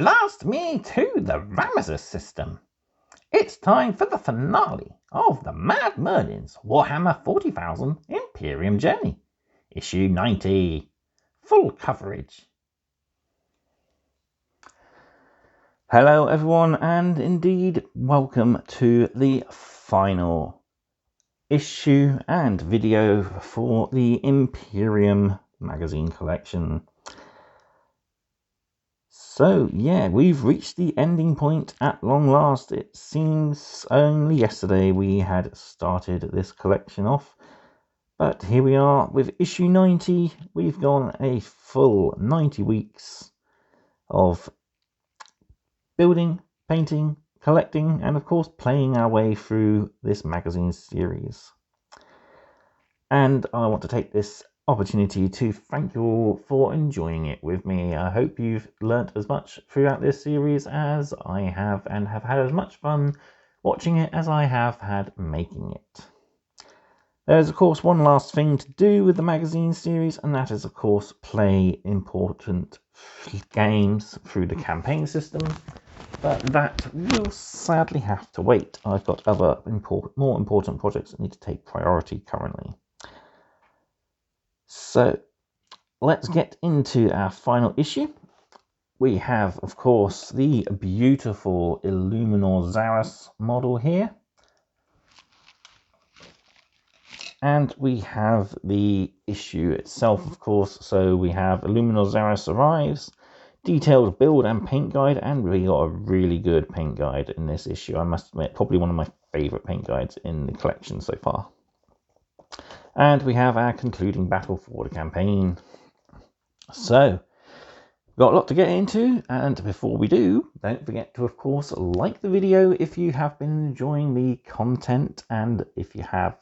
Blast me to the Ramesses system. It's time for the finale of the Mad Merlins Warhammer 40,000 Imperium Journey. Issue 90. Full coverage. Hello everyone, and indeed welcome to the final issue and video for the Imperium magazine collection. So yeah, we've reached the ending point at long last. It seems only yesterday we had started this collection off, but here we are with issue 90. We've gone a full 90 weeks of building, painting, collecting, and of course playing our way through this magazine series. And I want to take this opportunity to thank you all for enjoying it with me. I hope you've learnt as much throughout this series as I have, and have had as much fun watching it as I have had making it. There's of course one last thing to do with the magazine series, and that is of course play important games through the campaign system, but that will sadly have to wait. I've got other more important projects that need to take priority currently. So let's get into our final issue. We have, of course, the beautiful Illuminor Szeras model here. And we have the issue itself, of course. So we have Illuminor Szeras arrives, detailed build and paint guide, and we got a really good paint guide in this issue. I must admit, probably one of my favourite paint guides in the collection so far. And we have our concluding battle for the campaign. So, we've got a lot to get into, and before we do, don't forget to, of course, like the video if you have been enjoying the content, and if you have,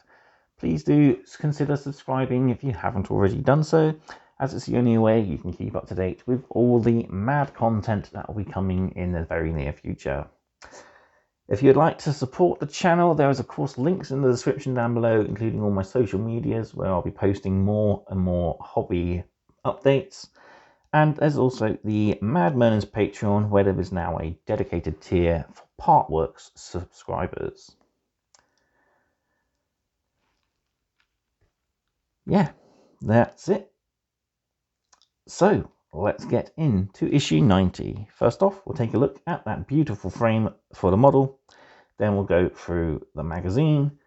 please do consider subscribing if you haven't already done so, as it's the only way you can keep up to date with all the mad content that will be coming in the very near future. If you'd like to support the channel, there is of course links in the description down below, including all my social medias where I'll be posting more and more hobby updates. And there's also the Mad Merlins Patreon, where there is now a dedicated tier for Partworks subscribers. Yeah, that's it. So let's get into issue 90. First off, we'll take a look at that beautiful frame for the model. Then we'll go through the magazine,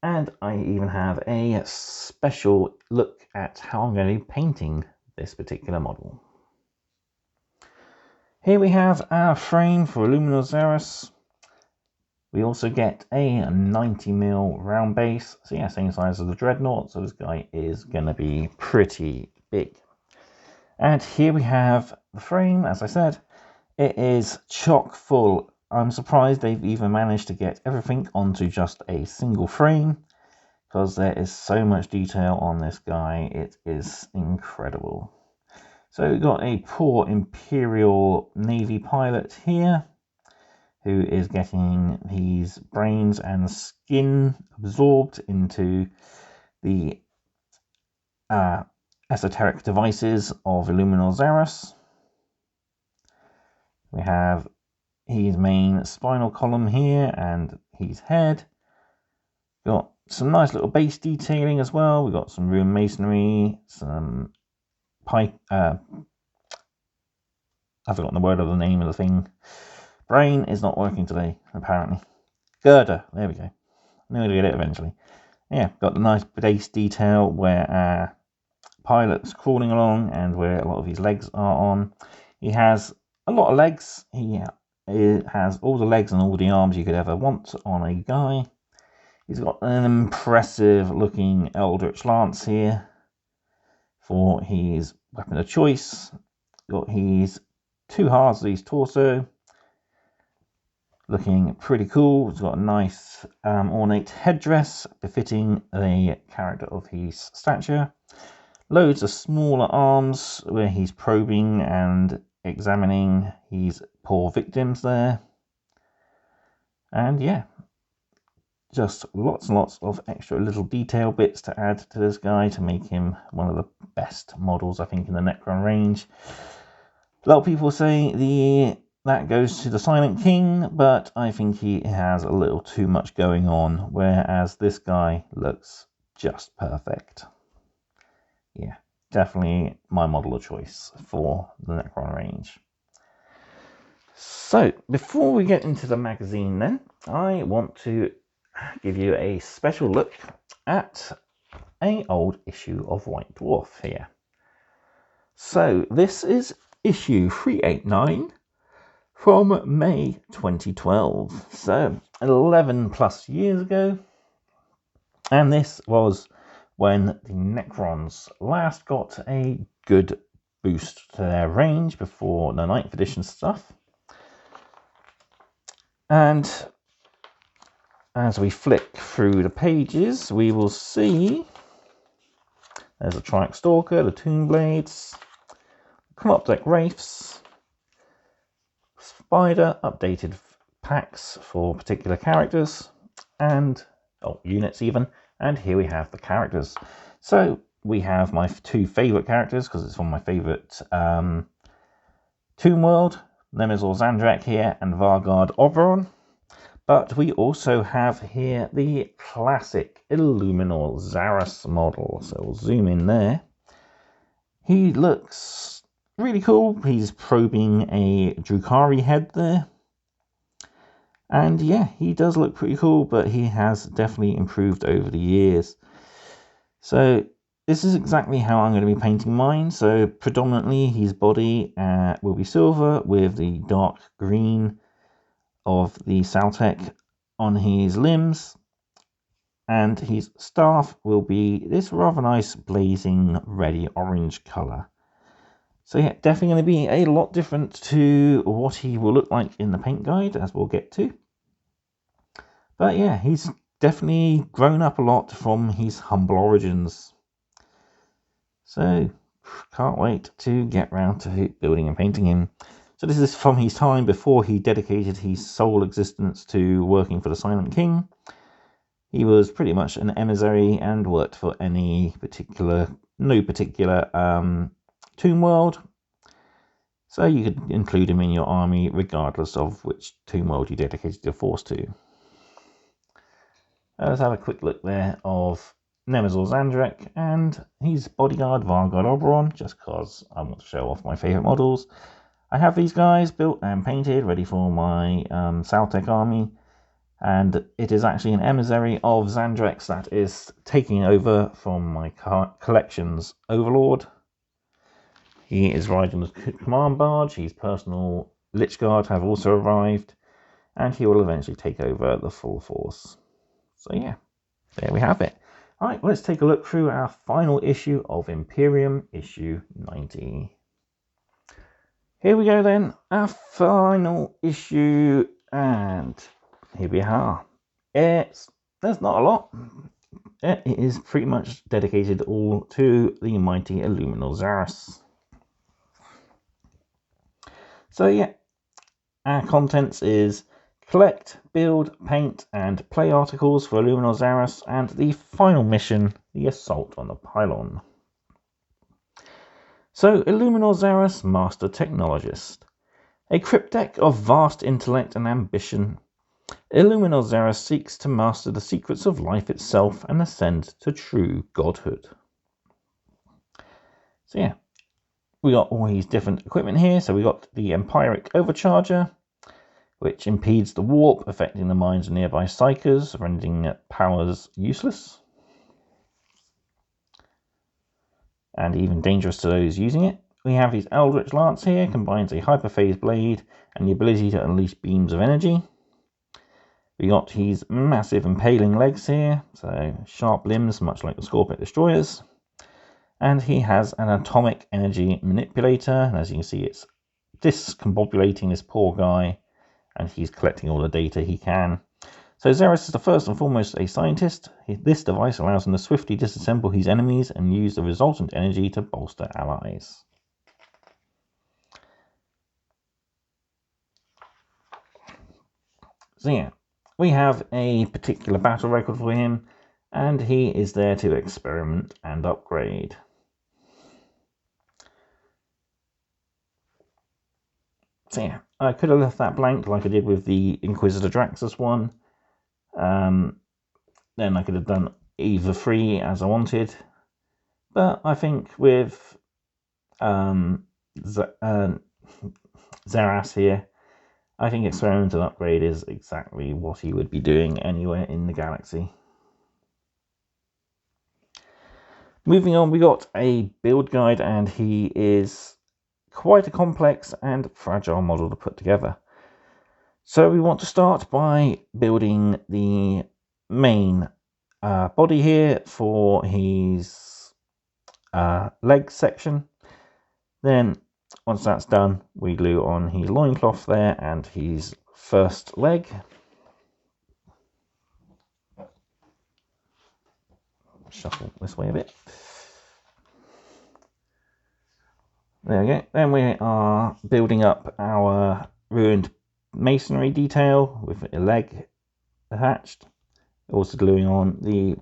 and I even have a special look at how I'm going to be painting this particular model. Here we have our frame for Illuminor Szeras. We also get a 90mm round base, so yeah, same size as the Dreadnought, so this guy is going to be pretty big. And here we have the frame. As I said, it is chock full. I'm surprised they've even managed to get everything onto just a single frame, because there is so much detail on this guy. It is incredible. So we've got a poor Imperial Navy pilot here, who is getting his brains and skin absorbed into the esoteric devices of Illuminor Szeras. We have his main spinal column here and his head. Got some nice little base detailing as well. We've got some ruined masonry, some pipe. I've forgotten the word of the name of the thing. Brain is not working today, apparently. Girder, there we go. I'm going to get it eventually. Yeah, got the nice base detail where our pilot's crawling along and where a lot of his legs are on. He has a lot of legs. He has all the legs and all the arms you could ever want on a guy. He's got an impressive looking Eldritch Lance here for his weapon of choice. Got his two halves of his torso, looking pretty cool. He's got a nice ornate headdress befitting the character of his stature. Loads of smaller arms where he's probing and examining his poor victims there. And yeah, just lots and lots of extra little detail bits to add to this guy to make him one of the best models, I think, in the Necron range. A lot of people say that goes to the Silent King, but I think he has a little too much going on, whereas this guy looks just perfect. Yeah, definitely my model of choice for the Necron range. So, before we get into the magazine then, I want to give you a special look at an old issue of White Dwarf here. So, this is issue 389 from May 2012, so 11 plus years ago, and this was when the Necrons last got a good boost to their range before the 9th edition stuff. And as we flick through the pages, we will see there's a Triarch Stalker, the Tomb Blades, Canoptek Wraiths, Spider, updated packs for particular characters, and units even. And here we have the characters. So we have my two favourite characters, because it's from my favourite Tomb World, Nemezor Zandrak here, and Vargard Oberon. But we also have here the classic Illuminor Szeras model. So we'll zoom in there. He looks really cool. He's probing a Drukhari head there. And yeah, he does look pretty cool, but he has definitely improved over the years. So this is exactly how I'm going to be painting mine. So predominantly his body will be silver with the dark green of the Saltec on his limbs. And his staff will be this rather nice blazing reddy orange colour. So yeah, definitely going to be a lot different to what he will look like in the paint guide, as we'll get to. But yeah, he's definitely grown up a lot from his humble origins. So can't wait to get round to building and painting him. So this is from his time before he dedicated his sole existence to working for the Silent King. He was pretty much an emissary and worked for no particular Tomb World. So you could include him in your army regardless of which Tomb World you dedicated your force to. Let's have a quick look there of Nemezor Zandrak and his bodyguard Vargard Oberon, just because I want to show off my favourite models. I have these guys built and painted, ready for my Saltec army, and it is actually an emissary of Zandrak's that is taking over from my collection's overlord. He is riding the command barge, his personal Lich Guard have also arrived, and he will eventually take over the full force. So yeah, there we have it. Alright, let's take a look through our final issue of Imperium, issue 90. Here we go then, our final issue, and here we are. There's not a lot. It is pretty much dedicated all to the mighty Illuminor Szeras. So yeah, our contents is collect, build, paint, and play articles for Illuminor Szeras, and the final mission, the assault on the pylon. So, Illuminor Szeras, Master Technologist. A cryptek of vast intellect and ambition, Illuminor Szeras seeks to master the secrets of life itself and ascend to true godhood. So yeah, we got all these different equipment here. So we got the Empiric Overcharger, which impedes the warp, affecting the minds of nearby psychers, rendering powers useless and even dangerous to those using it. We have his Eldritch Lance here, combines a hyperphase blade and the ability to unleash beams of energy. We got his massive impaling legs here, so sharp limbs, much like the Scorpion Destroyers. And he has an atomic energy manipulator, and as you can see, it's discombobulating this poor guy, and he's collecting all the data he can. So Szeras is the first and foremost a scientist. This device allows him to swiftly disassemble his enemies and use the resultant energy to bolster allies. So yeah, we have a particular battle record for him, and he is there to experiment and upgrade. So yeah, I could have left that blank like I did with the Inquisitor Draxus one. Then I could have done either 3 as I wanted. But I think with Szeras here, I think Experimental Upgrade is exactly what he would be doing anywhere in the galaxy. Moving on, we got a build guide, and he is quite a complex and fragile model to put together. So we want to start by building the main body here for his leg section. Then once that's done, we glue on his loincloth there and his first leg. Shuffle this way a bit. There we go. Then we are building up our ruined masonry detail with a leg attached. Also gluing on the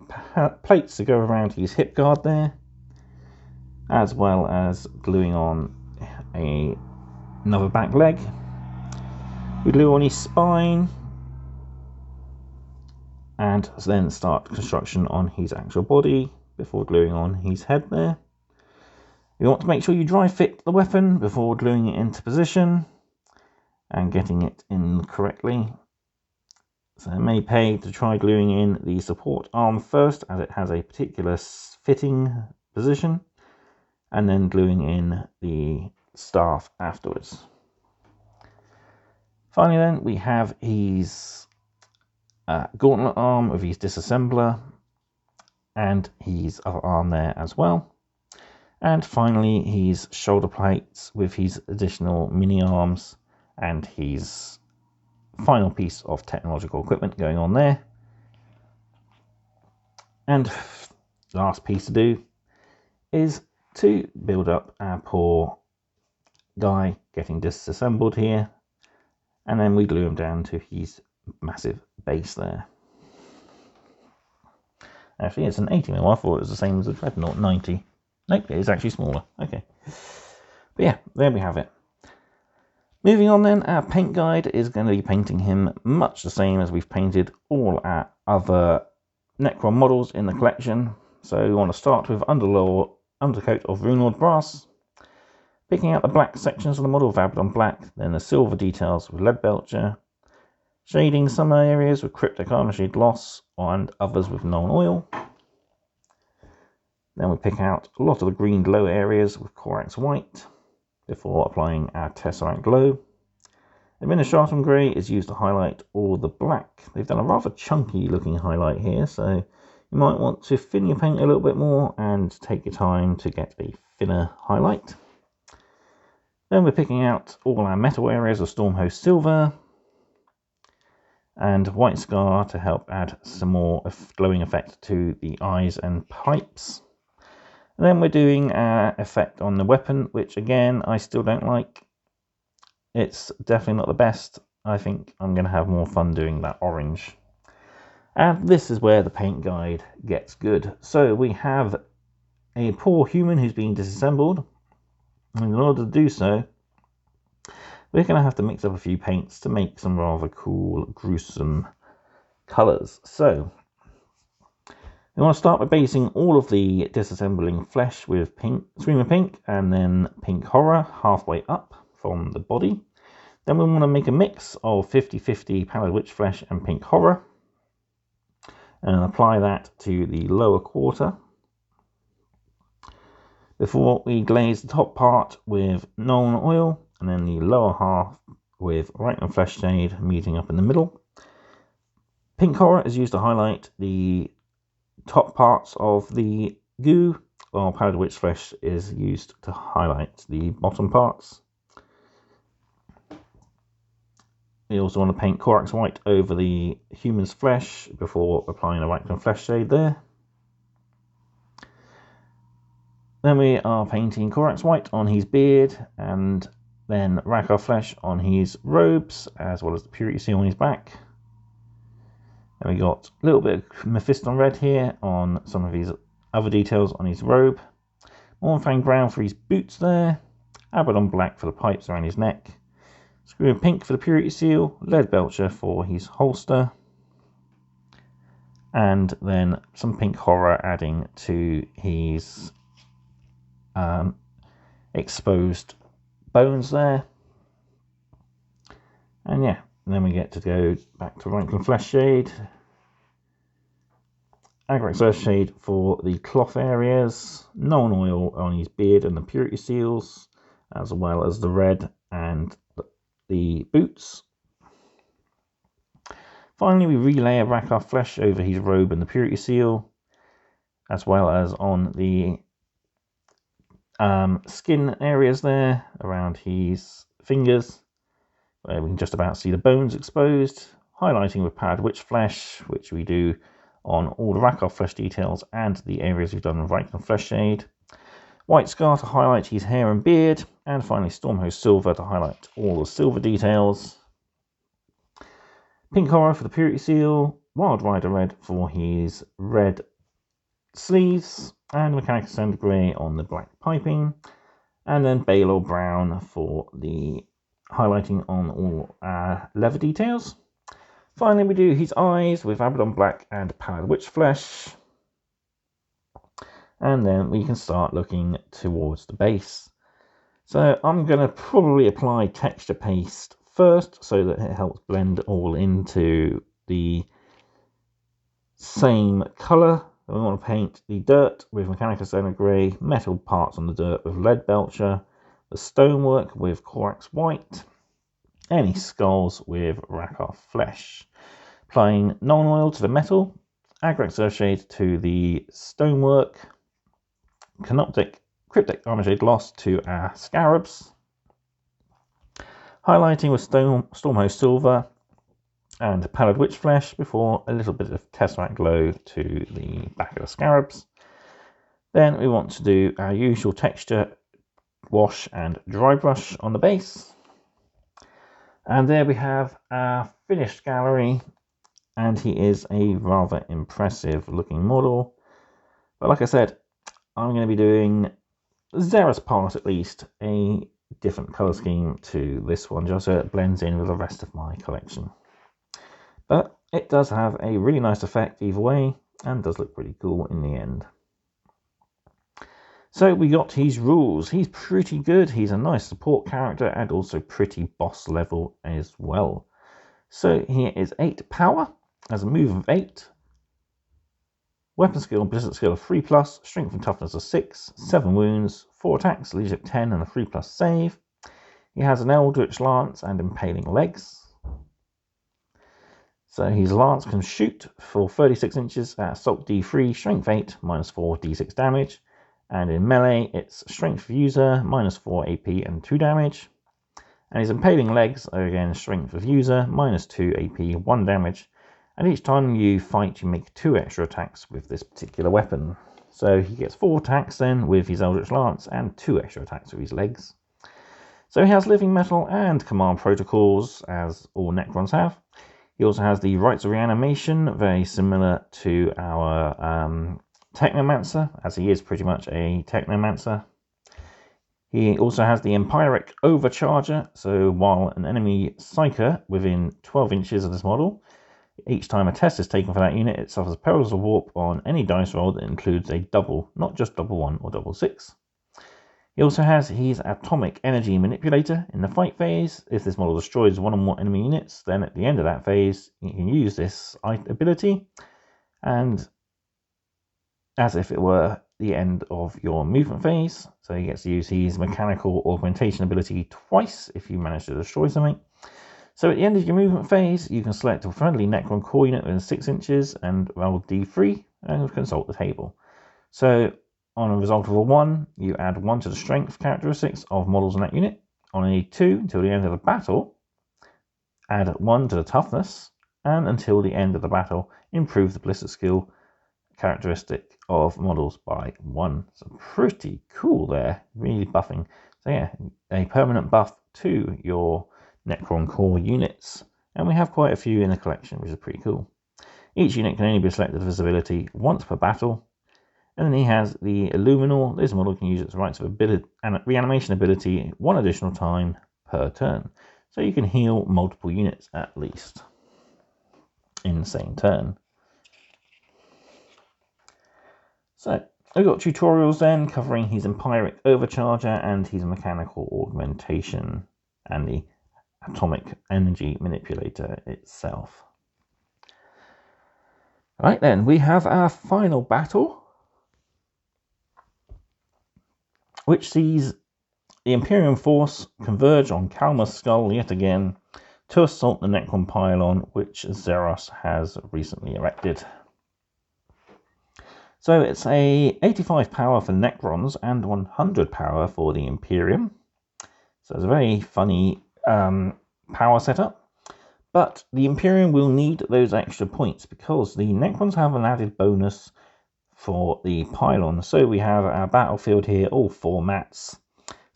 plates to go around his hip guard there, as well as gluing on another back leg. We glue on his spine, and then start construction on his actual body before gluing on his head there. You want to make sure you dry fit the weapon before gluing it into position and getting it in correctly. So it may pay to try gluing in the support arm first, as it has a particular fitting position, and then gluing in the staff afterwards. Finally then, we have his gauntlet arm with his disassembler and his other arm there as well. And finally, his shoulder plates with his additional mini arms and his final piece of technological equipment going on there. And last piece to do is to build up our poor guy getting disassembled here, and then we glue him down to his massive base there. Actually, it's an 80mm. I thought it was the same as the Dreadnought 90. Nope, it is actually smaller. Okay. But yeah, there we have it. Moving on then, our paint guide is going to be painting him much the same as we've painted all our other Necron models in the collection. So we want to start with undercoat of Runelord Brass, picking out the black sections of the model with Abaddon Black, then the silver details with Lead Belcher, shading some areas with Cryptic Armor Shade Gloss and others with Known Oil. Then we pick out a lot of the green glow areas with Corax White before applying our Tesseract Glow. Administratum Grey is used to highlight all the black. They've done a rather chunky looking highlight here, so you might want to thin your paint a little bit more and take your time to get a thinner highlight. Then we're picking out all our metal areas of Stormhost Silver and White Scar to help add some more glowing effect to the eyes and pipes. And then we're doing our effect on the weapon, which again I still don't like. It's definitely not the best. I think I'm going to have more fun doing that orange. And this is where the paint guide gets good. So we have a poor human who's being disassembled. And in order to do so, we're going to have to mix up a few paints to make some rather cool, gruesome colours. So we want to start by basing all of the disassembling flesh with pink, Screamer Pink, and then Pink Horror halfway up from the body. Then we want to make a mix of 50-50 Pallid Witch Flesh and Pink Horror, and apply that to the lower quarter before we glaze the top part with Known Oil, and then the lower half with Reichenham Flesh Shade meeting up in the middle. Pink Horror is used to highlight the top parts of the goo, while Pallid Witch Flesh is used to highlight the bottom parts. We also want to paint Corax White over the human's flesh before applying a Reichenham Flesh Shade there. Then we are painting Corax White on his beard, and then Rakar Flesh on his robes, as well as the Purity Seal on his back. And we got a little bit of Mephiston Red here on some of his other details on his robe. Mornfang Brown for his boots there. Abaddon Black for the pipes around his neck. Screw in pink for the purity seal, lead belcher for his holster, and then some pink horror adding to his exposed bones there. And yeah, then we get to go back to Rankling Flesh Shade. Agrax Earth Shade for the cloth areas. Known oil on his beard and the purity seals, as well as the red and the boots. Finally, we relayer Rakar Flesh over his robe and the purity seal, as well as on the skin areas there around his fingers, where we can just about see the bones exposed, highlighting with powdered witch flesh, which we do on all the Rakar Flesh details and the areas we've done with Rankling Flesh Shade. White Scar to highlight his hair and beard, and finally Stormhost Silver to highlight all the silver details. Pink Horror for the purity seal, Wild Rider Red for his red sleeves, and Mechanical Sand Grey on the black piping, and then Balor Brown for the highlighting on all leather details. Finally, we do his eyes with Abaddon Black and Powdered Witch Flesh, and then we can start looking towards the base. So I'm going to probably apply texture paste first so that it helps blend all into the same colour. We want to paint the dirt with Mechanica Stone Grey, metal parts on the dirt with Lead Belcher, the stonework with Corax White, any skulls with Rakar Flesh. Applying non-oil to the metal, Agrax Earthshade to the stonework, Cryptic Armorshade Lost to our scarabs, highlighting with Stormhost Silver and Pallid Witch Flesh before a little bit of Tesseract Glow to the back of the scarabs. Then we want to do our usual texture wash and dry brush on the base. And there we have our finished gallery, and he is a rather impressive looking model. But like I said, I'm going to be doing Szeras part at least a different colour scheme to this one, just so it blends in with the rest of my collection. But it does have a really nice effect either way, and does look pretty cool in the end. So we got his rules. He's pretty good. He's a nice support character and also pretty boss level as well. So here is 8 power as a move of 8. Weapon skill and ballistic skill of 3+, strength and toughness of 6, 7 wounds, 4 attacks, leadership 10 and a 3+ save. He has an Eldritch Lance and Impaling Legs. So his lance can shoot for 36 inches at assault D3, strength 8, -4 D6 damage. And in melee, it's strength for user, -4 AP and 2 damage. And his Impaling Legs are again strength of user, -2 AP, 1 damage. And each time you fight, you make 2 extra attacks with this particular weapon. So he gets 4 attacks then with his Eldritch Lance and 2 extra attacks with his legs. So he has Living Metal and Command Protocols, as all Necrons have. He also has the Rites of Reanimation, very similar to our Technomancer, as he is pretty much a Technomancer. He also has the Empiric Overcharger, so while an enemy Psyker within 12 inches of this model, each time a test is taken for that unit, it suffers Perils of Warp on any dice roll that includes a double, not just double 1 or double 6. He also has his Atomic Energy Manipulator in the fight phase. If this model destroys one or more enemy units, then at the end of that phase, you can use this ability, and as if it were the end of your movement phase. So he gets to use his Mechanical Augmentation ability twice if you manage to destroy something. So at the end of your movement phase, you can select a friendly Necron core unit within 6 inches and roll D3 and consult the table. So on a result of a 1, you add 1 to the strength characteristics of models in that unit. On a 2, until the end of the battle, add 1 to the toughness, and until the end of the battle, improve the ballistic skill characteristic of models by 1. So pretty cool there, really buffing. So yeah, a permanent buff to your Necron core units, and we have quite a few in the collection, which is pretty cool. Each unit can only be selected for this ability once per battle. And then he has the Illuminor. This model can use its rights of ability and reanimation ability 1 additional time per turn. So you can heal multiple units at least in the same turn. So we've got tutorials then covering his Empiric Overcharger and his Mechanical Augmentation and the Atomic Energy Manipulator itself. Right then, we have our final battle, which sees the Imperium force converge on Kalma's skull yet again to assault the Necron pylon, which Szeras has recently erected. So it's a 85 power for Necrons and 100 power for the Imperium. So it's a very funny power setup. But the Imperium will need those extra points because the Necrons have an added bonus for the pylon. So we have our battlefield here, all 4 mats.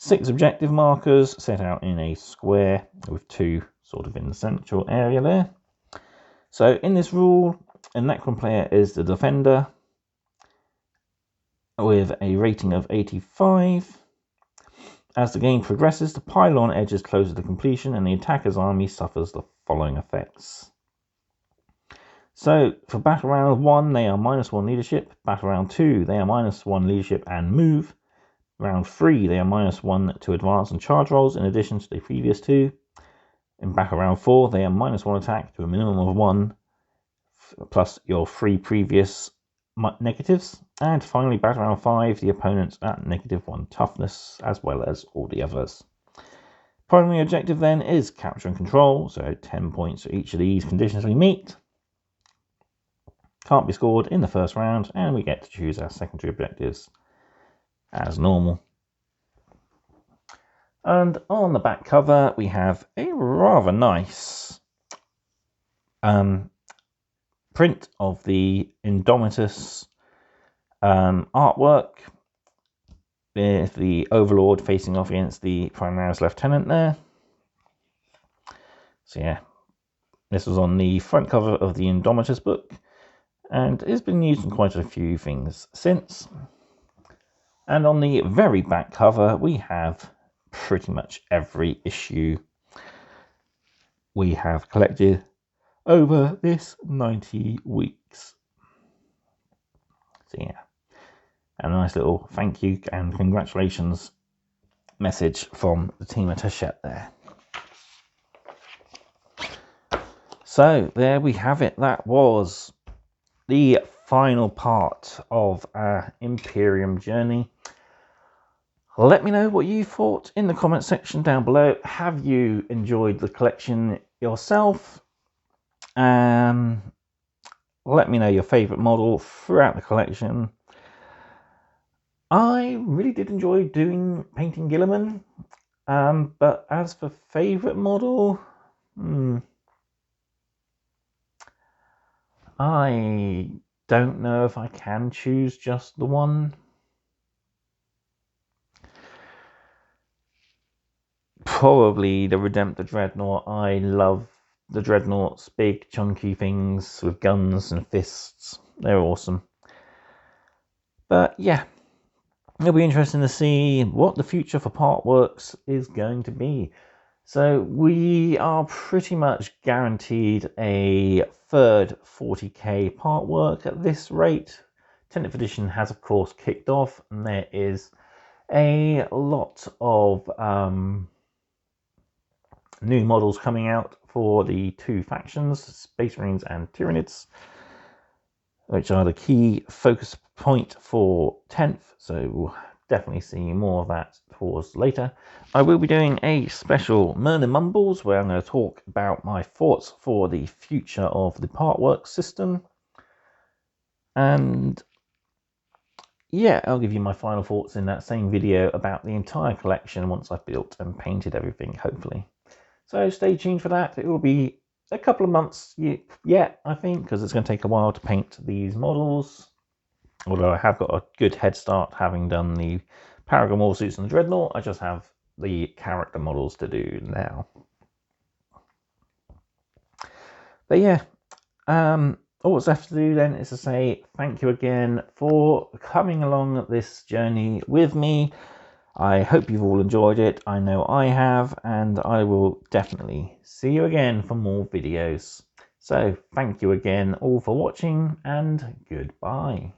6 objective markers set out in a square with 2 sort of in the central area there. So in this rule, a Necron player is the defender with a rating of 85. As the game progresses, the pylon edges closer to completion and the attacker's army suffers the following effects. So for battle round 1, they are -1 leadership. Battle round 2, they are -1 leadership and move. Round 3, they are -1 to advance and charge rolls in addition to the previous 2. In battle round 4, they are -1 attack to a minimum of 1 plus your 3 previous negatives. And finally, battle round 5, the opponents at -1 toughness, as well as all the others. Primary objective then is capture and control, so 10 points for each of these conditions we meet. Can't be scored in the first round, and we get to choose our secondary objectives as normal. And on the back cover, we have a rather nice print of the Indomitus artwork with the Overlord facing off against the Primaris Lieutenant there. So yeah, this was on the front cover of the Indomitus book and it's been used in quite a few things since. And on the very back cover, we have pretty much every issue we have collected over this 90 weeks. So yeah, a nice little thank you and congratulations message from the team at Hachette there. So there we have it. That was the final part of our Imperium journey. Let me know what you thought in the comment section down below. Have you enjoyed the collection yourself? Let me know your favourite model throughout the collection. I really did enjoy painting Guilliman, but as for favourite model, I don't know if I can choose just the one. Probably the Redemptor Dreadnought. I love the Dreadnoughts, big chunky things with guns and fists. They're awesome. But yeah, it'll be interesting to see what the future for Partworks is going to be. So we are pretty much guaranteed a third 40k Partwork at this rate. 10th edition has of course kicked off and there is a lot of new models coming out for the 2 factions, Space Marines and Tyranids, which are the key focus point for 10th, so we'll definitely see more of that towards later. I will be doing a special Merlin Mumbles where I'm going to talk about my thoughts for the future of the Partworks system. And yeah, I'll give you my final thoughts in that same video about the entire collection once I've built and painted everything, hopefully. So stay tuned for that. It will be a couple of months yet, I think, because it's going to take a while to paint these models. Although I have got a good head start having done the Paragon Warsuits and the Dreadnought. I just have the character models to do now. But yeah, all that's left to do then is to say thank you again for coming along this journey with me. I hope you've all enjoyed it. I know I have, and I will definitely see you again for more videos. So thank you again all for watching, and goodbye.